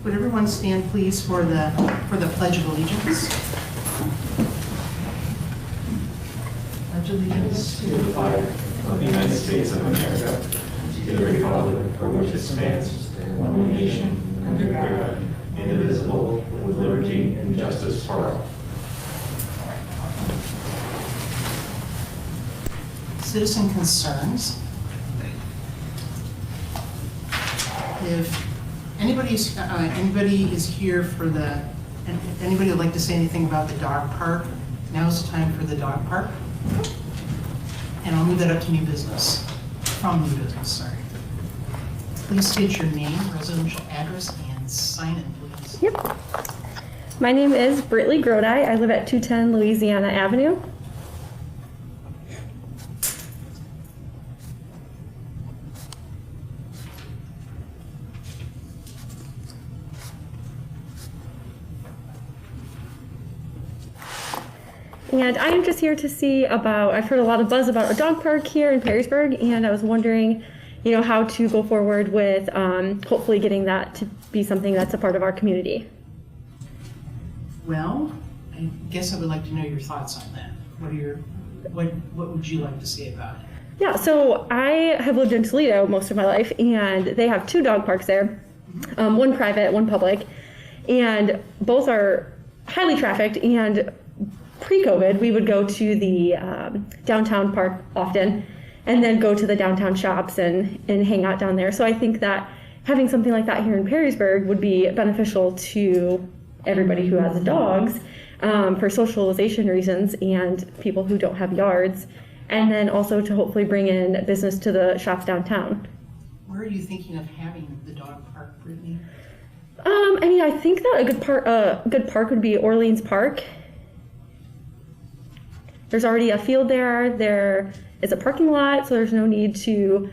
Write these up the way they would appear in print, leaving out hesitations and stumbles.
Would everyone stand, please, for the Pledge of Allegiance? Pledge allegiance To the flag of the United States of America, and to the republic for which it stands, one nation, under God, indivisible, with liberty and justice for all. Citizen concerns. If anybody is here for if anybody would like to say anything about the dog park, now's the time for the dog park. And I'll move that up to new business, from new business, sorry. Please state your name, residential address, and sign in, please. Yep. My name is Britley Grodi. I live at 210 Louisiana Avenue. And I am just here to see I've heard a lot of buzz about a dog park here in Perrysburg, and I was wondering, how to go forward with hopefully getting that to be something that's a part of our community. Well, I guess I would like to know your thoughts on that. What would you like to say about it? Yeah, so I have lived in Toledo most of my life, and they have two dog parks there, one private, one public, and both are highly trafficked. And pre-COVID, we would go to the downtown park often, and then go to the downtown shops and hang out down there. So I think that having something like that here in Perrysburg would be beneficial to everybody who has dogs for socialization reasons and people who don't have yards, and then also to hopefully bring in business to the shops downtown. Where are you thinking of having the dog park, Brittany? I think that a good park would be Orleans Park. There's already a field there. There is a parking lot, so there's no need to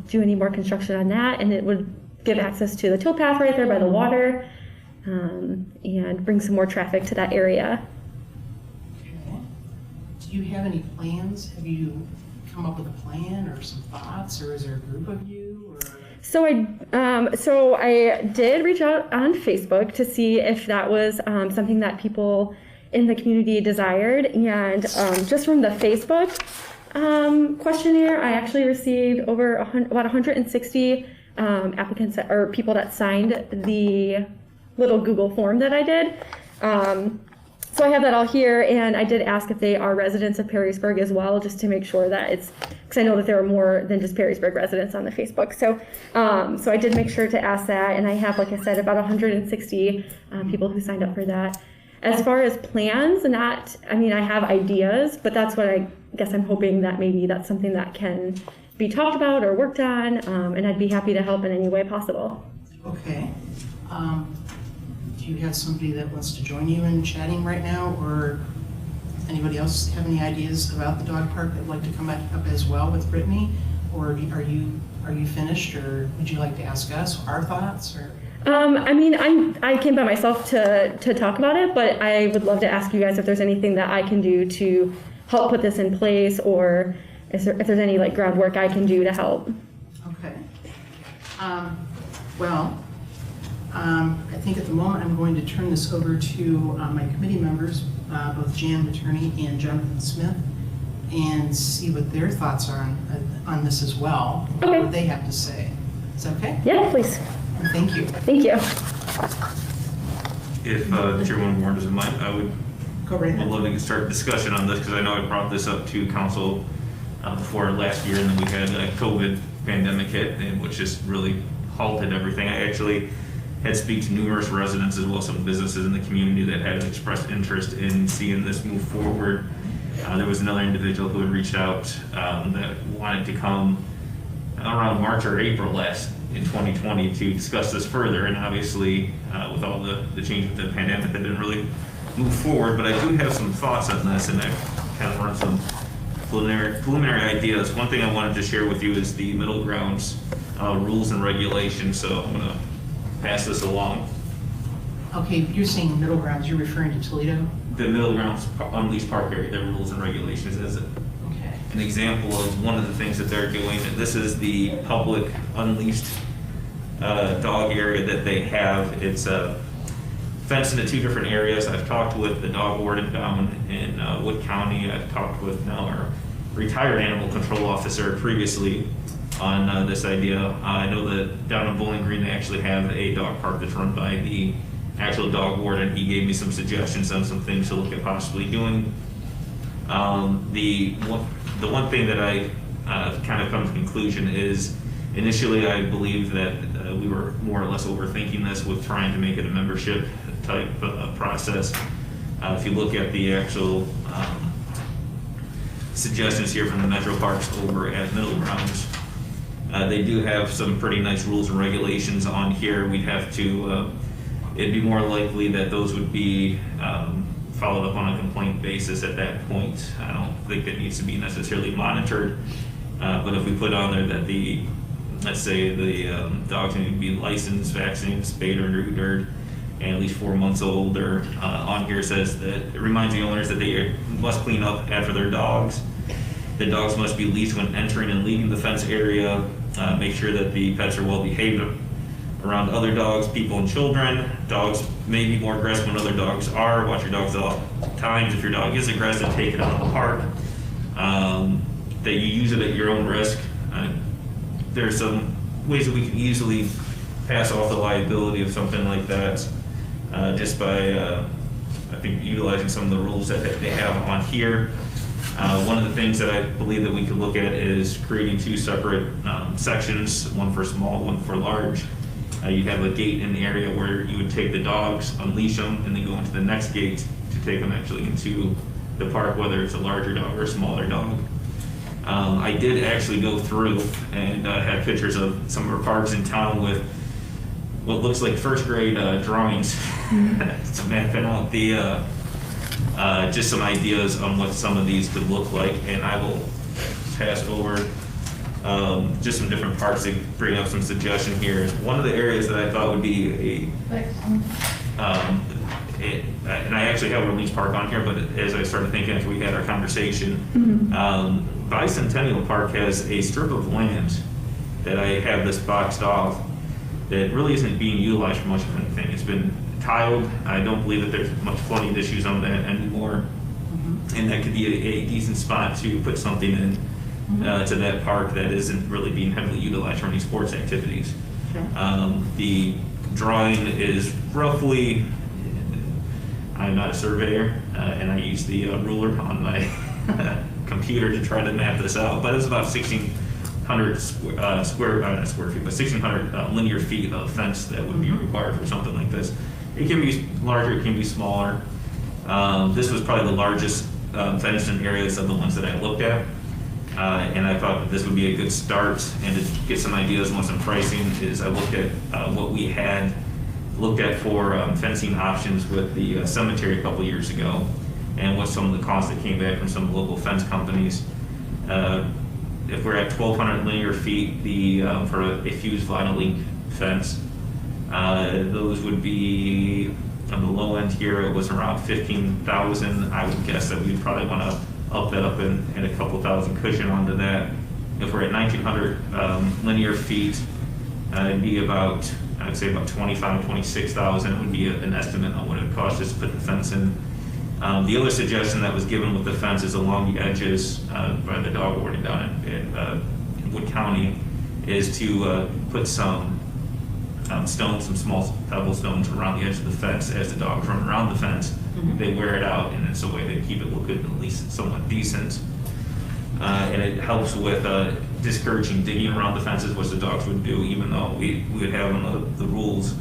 do any more construction on that. And it would give access to the towpath right there by the water and bring some more traffic to that area. Okay. Do you have any plans? Have you come up with a plan or some thoughts, or is there a group of you? Or? So I did reach out on Facebook to see if that was something that people in the community desired, and just from the Facebook questionnaire, I actually received about 160 applicants or people that signed the little Google form that I did. So I have that all here, and I did ask if they are residents of Perrysburg as well, just to make sure that because I know that there are more than just Perrysburg residents on the Facebook. So I did make sure to ask that, and I have, like I said, about 160 people who signed up for that. As far as plans, I have ideas, but that's what I guess I'm hoping that maybe that's something that can be talked about or worked on, and I'd be happy to help in any way possible. Okay. Do you have somebody that wants to join you in chatting right now, or anybody else have any ideas about the dog park that would like to come up as well with Brittany? Or are you finished, or would you like to ask us our thoughts? Or I came by myself to talk about it, but I would love to ask you guys if there's anything that I can do to help put this in place, or if there's any groundwork I can do to help. Okay. I think at the moment I'm going to turn this over to my committee members, both Jan Materney and Jonathan Smith, and see what their thoughts are on this as well. Okay. What they have to say. Is that okay? Yeah, please. And thank you. Thank you. If the Chairwoman Warren doesn't mind, I would Go right ahead. love to start discussion on this, because I know I brought this up to council before last year, and then we had a COVID pandemic hit, which just really halted everything. I actually had speak to numerous residents as well as some businesses in the community that had expressed interest in seeing this move forward. There was another individual who had reached out that wanted to come around March or April in 2020 to discuss this further, and obviously with all the change with the pandemic, that didn't really move forward. But I do have some thoughts on this, and I've kind of run some preliminary ideas. One thing I wanted to share with you is the Middle Grounds rules and regulations, so I'm going to pass this along. Okay, you're saying Middle Grounds, you're referring to Toledo? The Middle Grounds Unleashed Park area, their rules and regulations as Okay. an example of one of the things that they're doing. This is the public unleashed dog area that they have. It's fenced into 2 different areas. I've talked with the dog warden down in Wood County. I've talked with now our retired animal control officer previously on this idea. I know that down in Bowling Green, they actually have a dog park that's run by the actual dog warden. He gave me some suggestions on some things to look at possibly doing. The one thing that I kind of come to conclusion is initially I believe that we were more or less overthinking this with trying to make it a membership type process. If you look at the actual suggestions here from the Metro Parks over at Middle Grounds, they do have some pretty nice rules and regulations on here. We'd have to, it'd be more likely that those would be followed up on a complaint basis at that point. I don't think it needs to be necessarily monitored, but if we put on there that let's say the dogs need to be licensed, vaccinated, spayed or neutered, and at least 4 months old, or on here says that it reminds the owners that they must clean up after their dogs. The dogs must be leashed when entering and leaving the fence area. Make sure that the pets are well behaved around other dogs, people, and children. Dogs may be more aggressive when other dogs are. Watch your dogs at all times. If your dog is aggressive, take it out of the park. That you use it at your own risk. There's some ways that we can easily pass off the liability of something like that just by, I think, utilizing some of the rules that they have on here. One of the things that I believe that we could look at is creating 2 separate sections, one for small, one for large. You'd have a gate in the area where you would take the dogs, unleash them, and then go into the next gate to take them actually into the park, whether it's a larger dog or a smaller dog. I did actually go through and had pictures of some of our parks in town with what looks like first grade drawings to map out the just some ideas on what some of these could look like, and I will pass over just some different parks to bring up some suggestion here. One of the areas that I thought would be and I actually have Release Park on here, but as I started thinking after we had our conversation, Bicentennial Park has a strip of land that I have this boxed off that really isn't being utilized for much of anything. It's been tiled. I don't believe that there's much flooding issues on that anymore, and that could be a decent spot to put something in to that park that isn't really being heavily utilized for any sports activities. The drawing is roughly, I'm not a surveyor, and I use the ruler on my computer to try to map this out, but it's about 1,600 not square feet, but 1,600 linear feet of fence that would be required for something like this. It can be larger, it can be smaller. This was probably the largest fenced in areas of the ones that I looked at. And I thought that this would be a good start, and to get some ideas on some pricing is I looked at what we had looked at for fencing options with the cemetery a couple years ago, and what some of the costs that came back from some local fence companies. If we're at 1,200 linear feet, for a fused vinyl link fence, those would be on the low end here. It was around 15,000. I would guess that we'd probably want to up that up and a couple thousand cushion onto that. If we're at 1,900 linear feet, it'd be about, I'd say about 25, 26,000 would be an estimate on what it would cost us to put the fence in. The other suggestion that was given with the fence is along the edges by the dog warden down in Wood County is to put some stones, some small pebble stones around the edge of the fence as the dogs run around the fence. They wear it out, and it's a way to keep it looking at least somewhat decent. And it helps with discouraging digging around the fences, which the dogs would do, even though we would have on the rules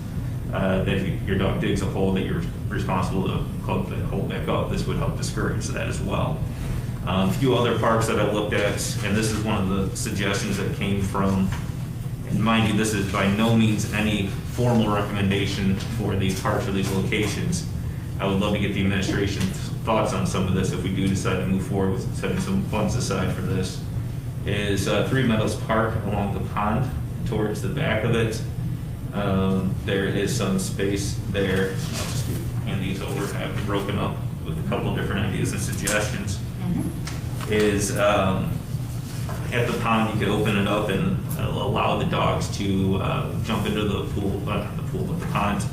that if your dog digs a hole that you're responsible to plug that hole back up. This would help discourage that as well. A few other parks that I looked at, and this is one of the suggestions that came from, and mind you, this is by no means any formal recommendation for these parks or these locations. I would love to get the administration's thoughts on some of this if we do decide to move forward with setting some funds aside for this. Is Three Meadows Park along the pond towards the back of it. There is some space there. I'll just hand these over. I have them broken up with a couple different ideas and suggestions. Is at the pond, you could open it up and allow the dogs to jump into the pool, not the pool, but the pond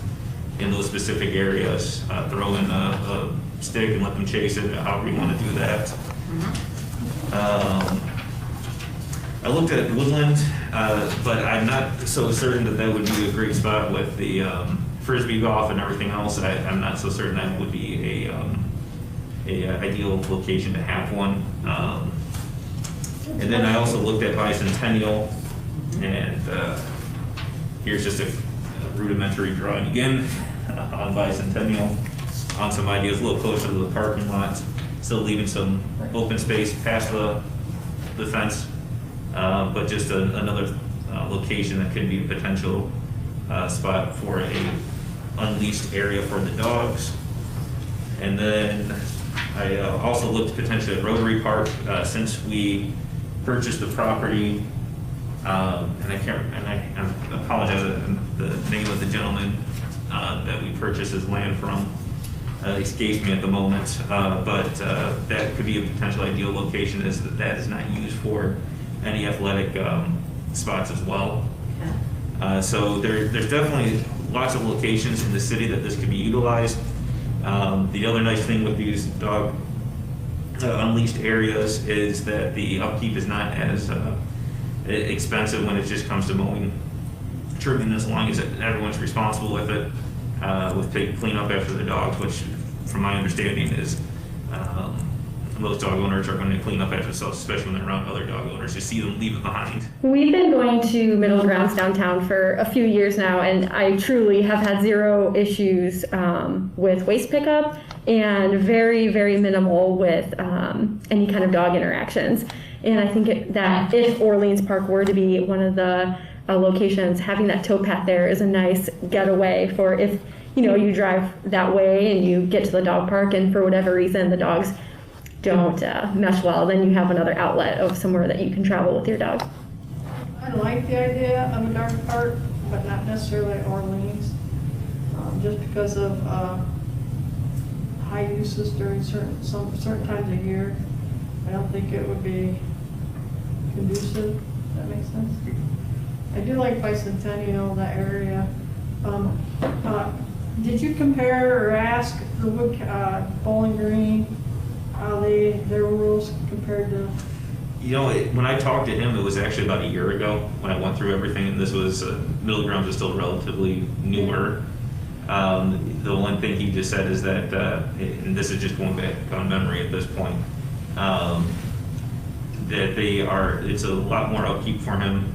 in those specific areas. Throw in a stick and let them chase it, however you want to do that. I looked at Woodland, but I'm not so certain that that would be a great spot with the Frisbee golf and everything else. I'm not so certain that would be a ideal location to have one. And then I also looked at Bicentennial, and here's just a rudimentary drawing again on Bicentennial, on some ideas a little closer to the parking lot, still leaving some open space past the fence, but just another location that could be a potential spot for a unleashed area for the dogs. And then I also looked potentially at Rotary Park since we purchased the property, and I apologize, the name of the gentleman that we purchased his land from escapes me at the moment, but that could be a potential ideal location, is that is not used for any athletic spots as well. So there's definitely lots of locations in the city that this could be utilized. The other nice thing with these dog unleashed areas is that the upkeep is not as expensive when it just comes to mowing, trimming, as long as everyone's responsible with it, with cleanup after the dogs, which from my understanding is most dog owners are going to clean up after themselves, especially when they're around other dog owners. You see them leave it behind. We've been going to Middle Grounds downtown for a few years now, and I truly have had zero issues with waste pickup and very, very minimal with any kind of dog interactions. And I think that if Orleans Park were to be one of the locations, having that towpath there is a nice getaway for if you drive that way and you get to the dog park and for whatever reason the dogs don't mesh well, then you have another outlet of somewhere that you can travel with your dog. I like the idea of a dog park, but not necessarily Orleans, just because of high uses during certain times of year. I don't think it would be conducive. Does that make sense? I do like Bicentennial, that area. Did you compare or ask the Wood Bowling Green how their rules compared to? When I talked to him, it was actually about a year ago when I went through everything, and this was Middle Grounds was still relatively newer. The one thing he just said is that, and this is just going back on memory at this point, that it's a lot more upkeep for him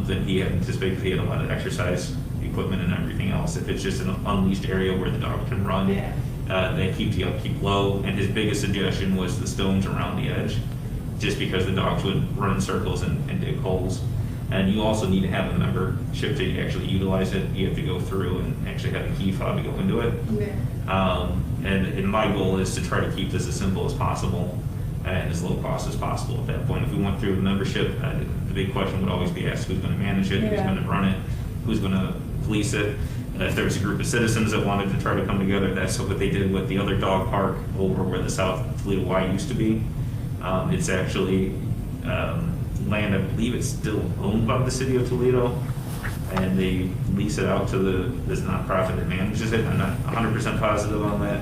than he had anticipated. He had a lot of exercise equipment and everything else. If it's just an unleashed area where the dog can run, they keep the upkeep low. And his biggest suggestion was the stones around the edge, just because the dogs would run in circles and dig holes. And you also need to have a membership to actually utilize it. You have to go through and actually have a key fob to go into it. And my goal is to try to keep this as simple as possible and as low cost as possible at that point. If we went through the membership, the big question would always be asked: who's going to manage it? Who's going to run it? Who's going to police it? If there was a group of citizens that wanted to try to come together, that's what they did with the other dog park over where the South Toledo Y used to be. It's actually land, I believe it's still owned by the city of Toledo, and they lease it out to this nonprofit that manages it. I'm not 100% positive on that.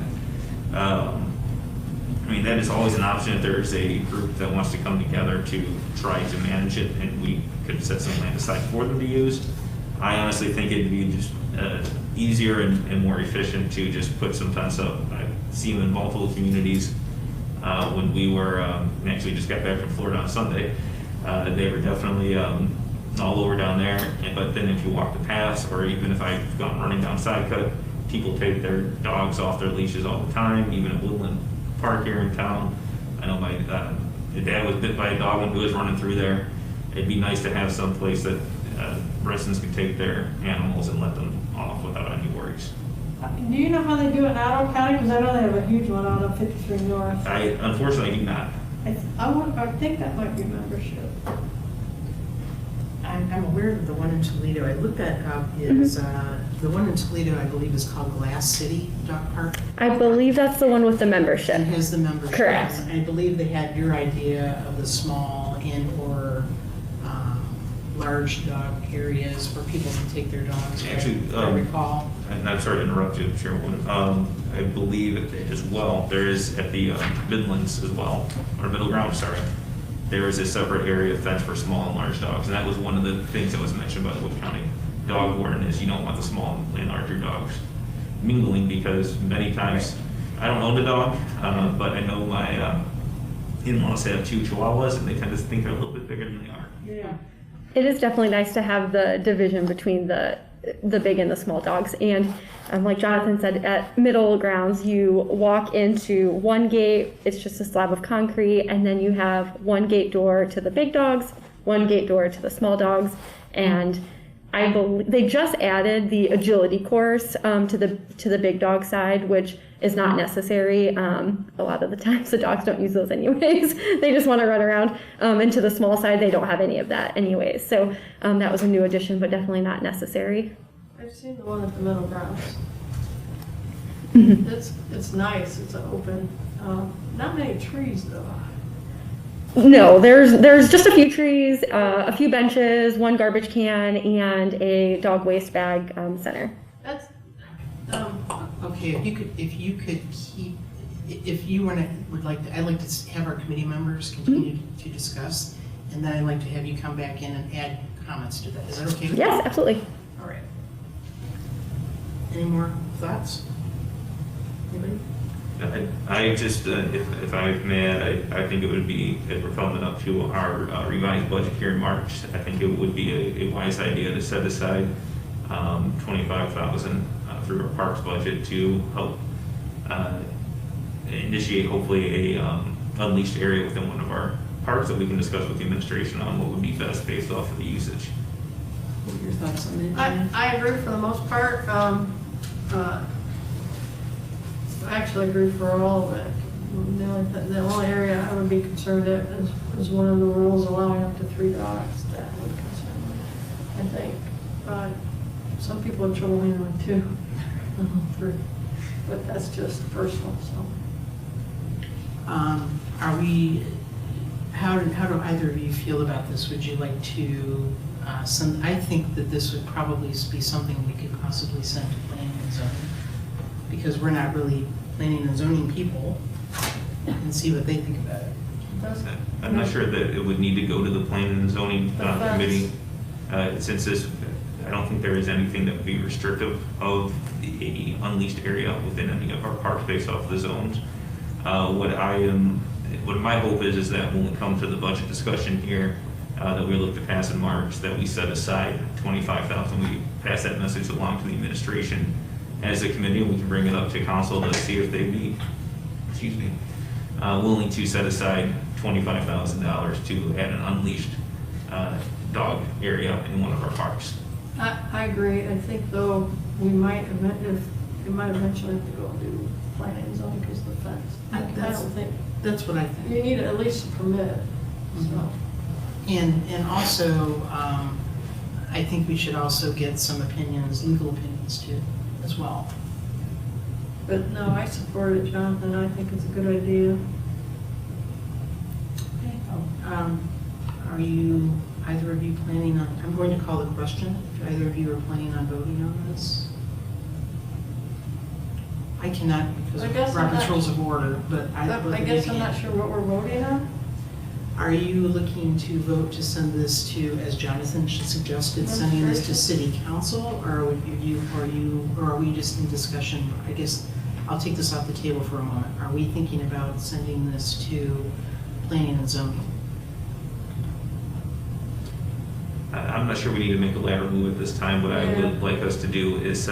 That is always an option if there's a group that wants to come together to try to manage it, and we could set some land aside for them to use. I honestly think it'd be just easier and more efficient to just put some fence up. I've seen in multiple communities when we were, actually just got back from Florida on Sunday, they were definitely all over down there. But then if you walk the paths, or even if I've gone running down Sidecut, people take their dogs off their leashes all the time, even at Woodland Park here in town. I know my dad was bit by a dog when he was running through there. It'd be nice to have some place that residents could take their animals and let them off without any worries. Do you know how they do it in Ottawa County? Because I know they have a huge one out of 53 North. I unfortunately do not. I think that might be membership. I'm aware of the one in Toledo. I looked that up. Is the one in Toledo, I believe, is called Glass City Dog Park. I believe that's the one with the membership. And has the membership. Correct. And I believe they had your idea of the small and/or large dog areas where people can take their dogs. Actually, if I recall. And I'm sorry to interrupt you, Chairwoman. I believe as well, there is at the Midlands as well, or Middle Ground, sorry. There is a separate area fenced for small and large dogs, and that was one of the things that was mentioned by the Wood County Dog Warden, is you don't want the small and larger dogs mingling, because many times, I don't own a dog, but I know my in-laws have 2 Chihuahuas, and they tend to think they're a little bit bigger than they are. Yeah. It is definitely nice to have the division between the big and the small dogs. And like Jonathan said, at Middle Grounds, you walk into one gate, it's just a slab of concrete, and then you have one gate door to the big dogs, one gate door to the small dogs, and I believe they just added the agility course to the big dog side, which is not necessary. A lot of the times the dogs don't use those anyways. They just want to run around. And to the small side, they don't have any of that anyways. So that was a new addition, but definitely not necessary. I've seen the one at the Middle Grounds. Mm-hmm. It's nice, it's an open, not many trees though. No, there's just a few trees, a few benches, one garbage can, and a dog waste bag center. That's, Okay, if you could keep, if you would like to, I'd like to have our committee members continue to discuss, and then I'd like to have you come back in and add comments to that. Is that okay with you? Yes, absolutely. All right. Any more thoughts? Anybody? I just, if I may add, I think it would be, if we're coming up to our revised budget here in March, I think it would be a wise idea to set aside $25,000 through our parks budget to help initiate hopefully a unleashed area within one of our parks that we can discuss with the administration on what would be best based off of the usage. What are your thoughts on that? I agree for the most part. I actually agree for all of it. The only area I would be concerned at is one of the rules allowing up to 3 dogs. That would concern me, I think. Some people have trouble handling 2, 3, but that's just personal, so. Are we, how do either of you feel about this? Would you like to send, I think that this would probably be something we could possibly send to planning and zoning, because we're not really planning and zoning people, and see what they think about it. I'm not sure that it would need to go to the planning and zoning committee, since this, I don't think there is anything that would be restrictive of the unleashed area within any of our parks based off the zones. What my hope is that when we come to the budget discussion here, that we look to pass in March, that we set aside $25,000, we pass that message along to the administration as a committee, and we can bring it up to council to see if they'd be, willing to set aside $25,000 to add an unleashed dog area in one of our parks. I agree. I think though, we might eventually have to go and do planning and zoning because of the fence. I don't think, That's what I think. you need at least a permit, so. And also, I think we should also get some opinions, legal opinions too, as well. But no, I support it, Jonathan. I think it's a good idea. Are you, either of you planning on, I'm going to call the question, if either of you are planning on voting on this? I cannot because I guess of I'm Robert's not- Rules of Order, but I guess I'm not sure what we're voting on. Are you looking to vote to send this to, as Jonathan suggested, sending this to city council, or are we just in discussion? I guess I'll take this off the table for a moment. Are we thinking about sending this to planning and zoning? I'm not sure we need to make a lateral move at this time. What I would like us to do is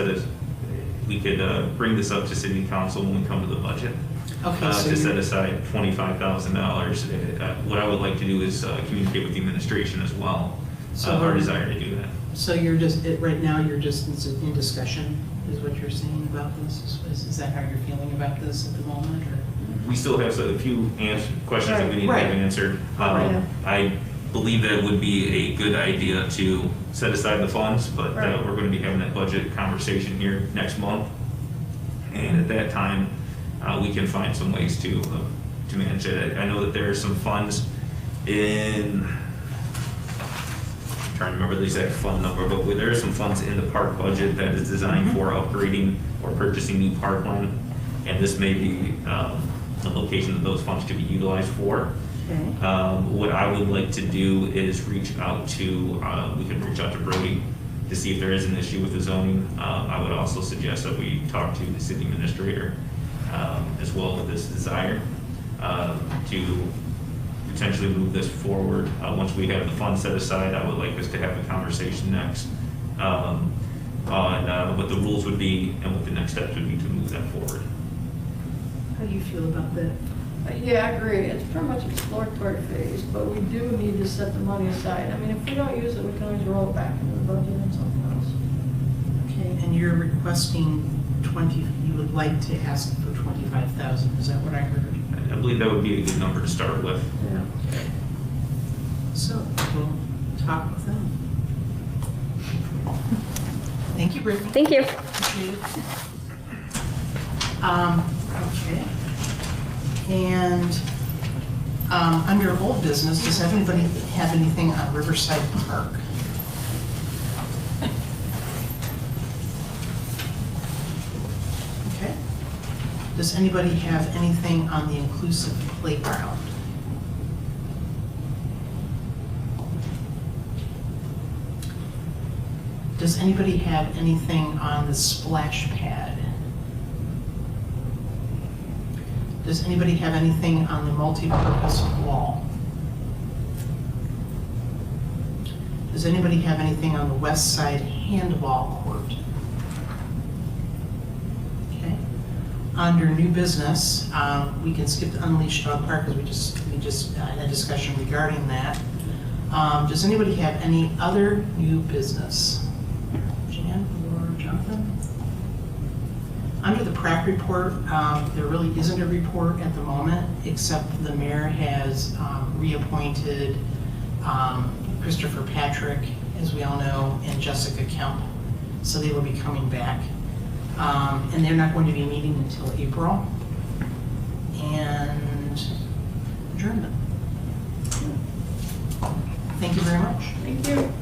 we could bring this up to city council when we come to the budget. Okay, so To set you're, aside $25,000. What I would like to do is communicate with the administration as well, So our desire to do that. so you're just, right now, you're just in discussion, is what you're saying about this? Is that how you're feeling about this at the moment, or? We still have a few questions that we need to have Right. answered. Right. I believe that it would be a good idea to set aside the funds, but Right. we're going to be having that budget conversation here next month. And at that time, we can find some ways to manage it. I know that there are some funds in, I'm trying to remember the exact fund number, but there are some funds in the park budget that is designed for upgrading or purchasing new parkland. And this may be the location that those funds to be utilized for. Okay. What I would like to do is reach out to, we can reach out to Brody to see if there is an issue with the zoning. I would also suggest that we talk to the city administrator as well with this desire to potentially move this forward. Once we have the funds set aside, I would like us to have a conversation next on what the rules would be and what the next steps would be to move that forward. How do you feel about that? Yeah, I agree. It's pretty much exploratory phase, but we do need to set the money aside. I mean, if we don't use it, we can always roll it back into the budget and something else. Okay, and you're requesting 20, you would like to ask for 25,000, is that what I heard? I believe that would be a good number to start with. Yeah. So, we'll talk with them. Thank you, Brittany. Thank you. Appreciate it. Okay. And under old business, does anybody have anything on Riverside Park? Okay. Does anybody have anything on the inclusive playground? Does anybody have anything on the splash pad? Does anybody have anything on the multi-purpose wall? Does anybody have anything on the west side handball court? Okay. Under new business, we can skip the Unleashed Dog Park because we just had a discussion regarding that. Does anybody have any other new business? Jan or Jonathan? Under the PrAC report, there really isn't a report at the moment, except the mayor has reappointed Christopher Patrick, as we all know, and Jessica Kemp. So they will be coming back. And they're not going to be meeting until April. And adjournment. Thank you very much. Thank you.